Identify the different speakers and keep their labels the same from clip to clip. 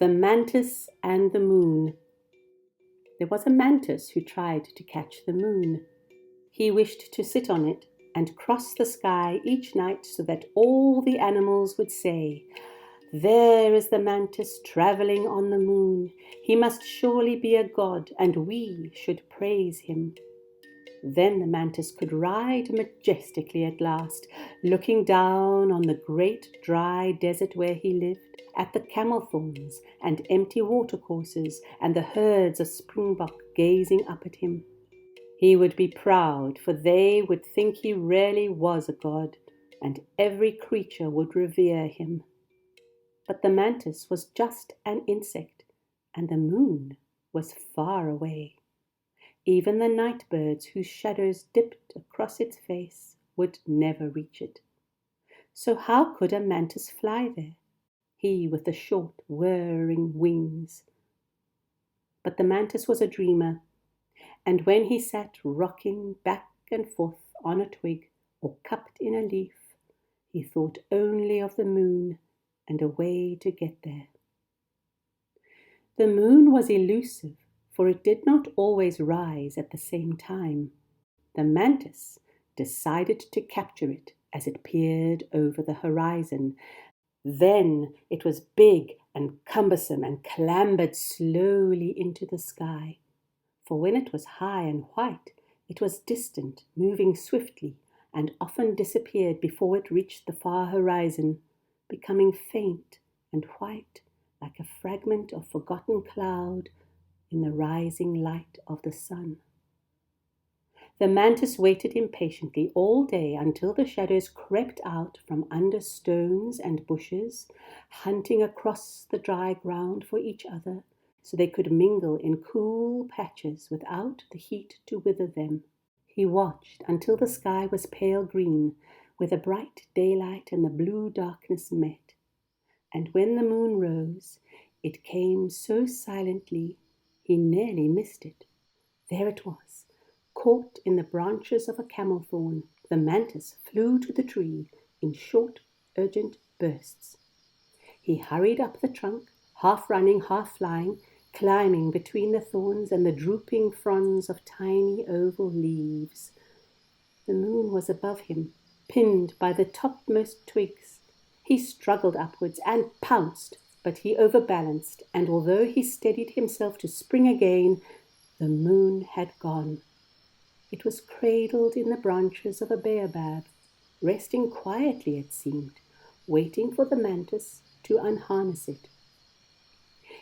Speaker 1: The Mantis and the Moon. There was a mantis who tried to catch the moon. He wished to sit on it and cross the sky each night so that all the animals would say, "There is the mantis travelling on the moon. He must surely be a god, and we should praise him." Then the mantis could ride majestically at last, looking down on the great dry desert where he lived, at the camel thorns and empty watercourses and the herds of springbok gazing up at him. He would be proud, for they would think he really was a god, and every creature would revere him. But the mantis was just an insect, and the moon was far away. Even the night birds whose shadows dipped across its face would never reach it. So how could a mantis fly there, he with the short whirring wings? But the mantis was a dreamer, and when he sat rocking back and forth on a twig or cupped in a leaf, he thought only of the moon and a way to get there. The moon was elusive, for it did not always rise at the same time. The mantis decided to capture it as it peered over the horizon. Then it was big and cumbersome and clambered slowly into the sky. For when it was high and white, it was distant, moving swiftly, and often disappeared before it reached the far horizon, becoming faint and white like a fragment of forgotten cloud in the rising light of the sun. The mantis waited impatiently all day until the shadows crept out from under stones and bushes, hunting across the dry ground for each other, so they could mingle in cool patches without the heat to wither them. He watched until the sky was pale green, where the bright daylight and the blue darkness met. And when the moon rose, it came so silently he nearly missed it. There it was, caught in the branches of a camel thorn. The mantis flew to the tree in short, urgent bursts. He hurried up the trunk, half running, half flying, climbing between the thorns and the drooping fronds of tiny oval leaves. The moon was above him, pinned by the topmost twigs. He struggled upwards and pounced, but he overbalanced, and although he steadied himself to spring again, the moon had gone. It was cradled in the branches of a baobab, resting quietly, it seemed, waiting for the mantis to unharness it.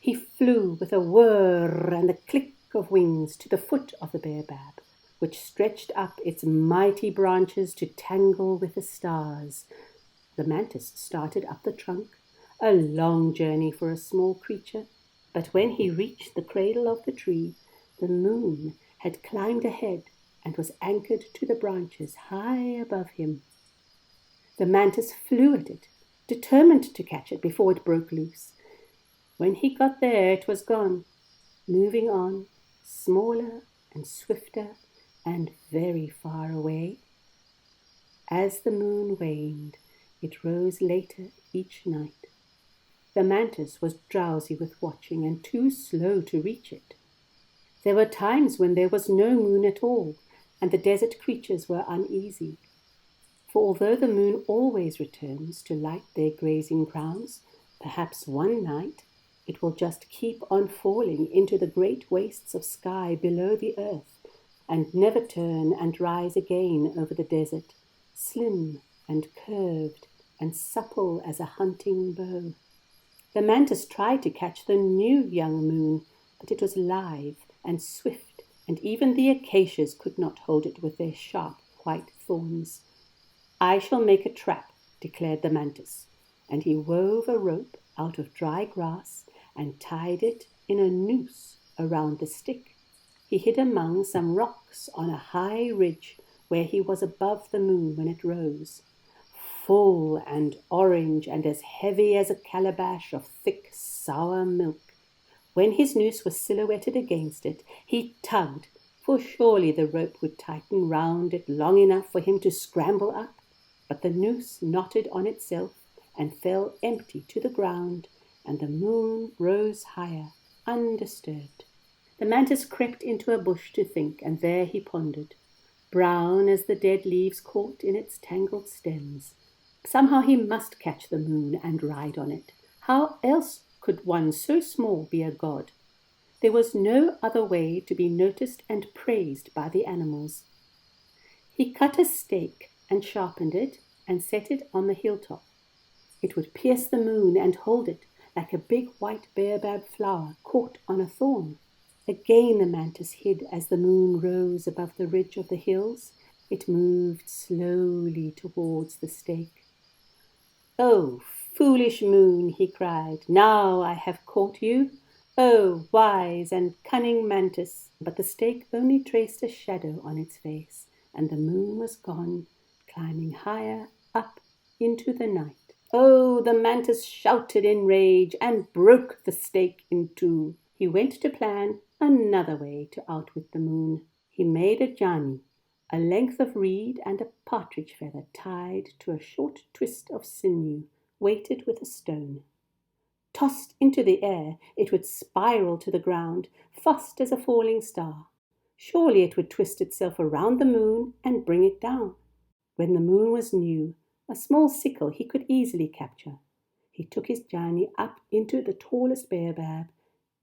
Speaker 1: He flew with a whir and a click of wings to the foot of the baobab, which stretched up its mighty branches to tangle with the stars. The mantis started up the trunk, a long journey for a small creature, but when he reached the cradle of the tree, the moon had climbed ahead and was anchored to the branches high above him. The mantis flew at it, determined to catch it before it broke loose. When he got there, it was gone, moving on, smaller and swifter and very far away. As the moon waned, it rose later each night. The mantis was drowsy with watching and too slow to reach it. There were times when there was no moon at all, and the desert creatures were uneasy. For although the moon always returns to light their grazing grounds, perhaps one night it will just keep on falling into the great wastes of sky below the earth, and never turn and rise again over the desert, slim and curved and supple as a hunting bow. The mantis tried to catch the new young moon, but it was lithe and swift, and even the acacias could not hold it with their sharp white thorns. "I shall make a trap," declared the mantis, and he wove a rope out of dry grass and tied it in a noose around the stick. He hid among some rocks on a high ridge where he was above the moon when it rose, full and orange and as heavy as a calabash of thick, sour milk. When his noose was silhouetted against it, he tugged, for surely the rope would tighten round it long enough for him to scramble up. But the noose knotted on itself and fell empty to the ground, and the moon rose higher, undisturbed. The mantis crept into a bush to think, and there he pondered, brown as the dead leaves caught in its tangled stems. Somehow he must catch the moon and ride on it. How else could one so small be a god? There was no other way to be noticed and praised by the animals. He cut a stake and sharpened it and set it on the hilltop. It would pierce the moon and hold it like a big white baobab flower caught on a thorn. Again the mantis hid as the moon rose above the ridge of the hills. It moved slowly towards the stake. "Oh, foolish moon," he cried, "now I have caught you. Oh, wise and cunning mantis!" But the stake only traced a shadow on its face, and the moon was gone, climbing higher up into the night. Oh, the mantis shouted in rage and broke the stake in two. He went to plan another way to outwit the moon. He made a jani, a length of reed and a partridge feather tied to a short twist of sinew, weighted with a stone. Tossed into the air, it would spiral to the ground, fast as a falling star. Surely it would twist itself around the moon and bring it down. When the moon was new, a small sickle he could easily capture. He took his journey up into the tallest baobab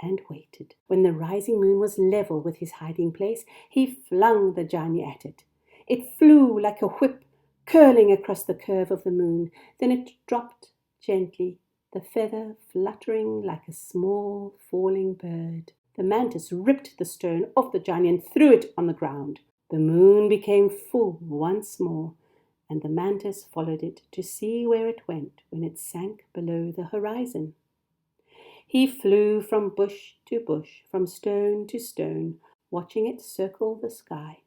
Speaker 1: and waited. When the rising moon was level with his hiding place, he flung the journey at it. It flew like a whip, curling across the curve of the moon. Then it dropped gently, the feather fluttering like a small falling bird. The mantis ripped the stone off the journey and threw it on the ground. The moon became full once more, and the mantis followed it to see where it went when it sank below the horizon. He flew from bush to bush, from stone to stone, watching it circle the sky.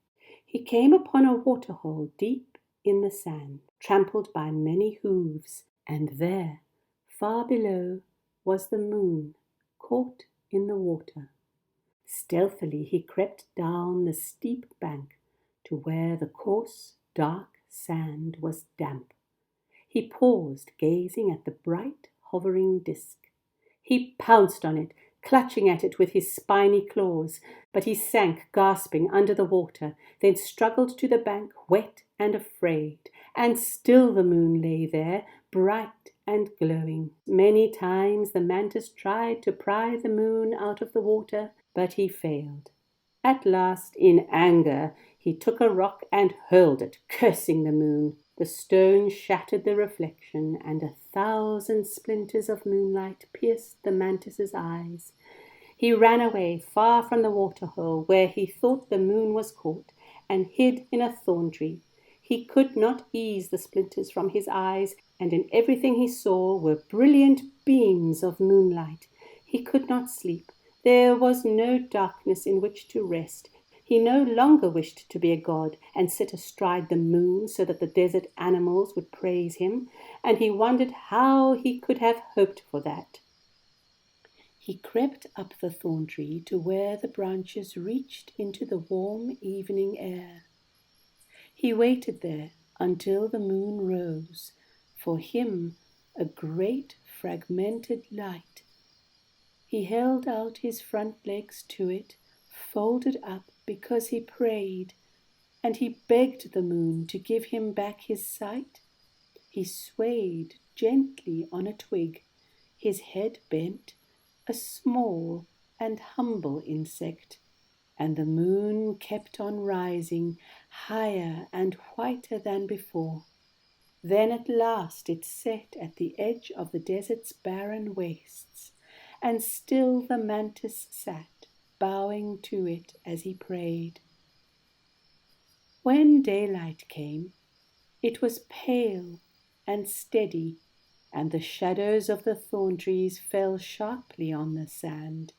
Speaker 1: He came upon a waterhole deep in the sand, trampled by many hooves, and there, far below, was the moon, caught in the water. Stealthily he crept down the steep bank to where the coarse, dark sand was damp. He paused, gazing at the bright, hovering disk. He pounced on it, clutching at it with his spiny claws, but he sank gasping under the water, then struggled to the bank, wet and afraid. And still the moon lay there, bright and glowing. Many times the mantis tried to pry the moon out of the water, but he failed. At last, in anger, he took a rock and hurled it, cursing the moon. The stone shattered the reflection, and 1,000 splinters of moonlight pierced the mantis's eyes. He ran away far from the waterhole where he thought the moon was caught, and hid in a thorn tree. He could not ease the splinters from his eyes, and in everything he saw were brilliant beams of moonlight. He could not sleep. There was no darkness in which to rest. He no longer wished to be a god and sit astride the moon so that the desert animals would praise him, and he wondered how he could have hoped for that. He crept up the thorn tree to where the branches reached into the warm evening air. He waited there until the moon rose, for him a great fragmented light. He held out his front legs to it, folded up because he prayed, and he begged the moon to give him back his sight. He swayed gently on a twig, his head bent, a small and humble insect, and the moon kept on rising, higher and whiter than before. Then at last it set at the edge of the desert's barren wastes, and still the mantis sat, bowing to it as he prayed. When daylight came, it was pale and steady, and the shadows of the thorn trees fell sharply on the sand.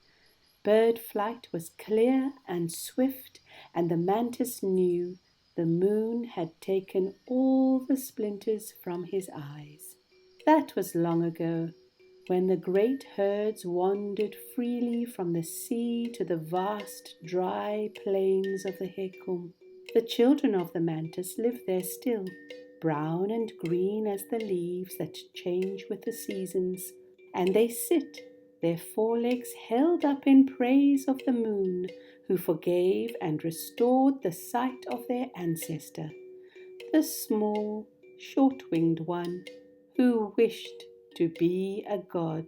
Speaker 1: Bird flight was clear and swift, and the mantis knew the moon had taken all the splinters from his eyes. That was long ago, when the great herds wandered freely from the sea to the vast dry plains of the Hekum. The children of the mantis live there still, brown and green as the leaves that change with the seasons, and they sit, their forelegs held up in praise of the moon, who forgave and restored the sight of their ancestor, the small, short-winged one, who wished to be a god.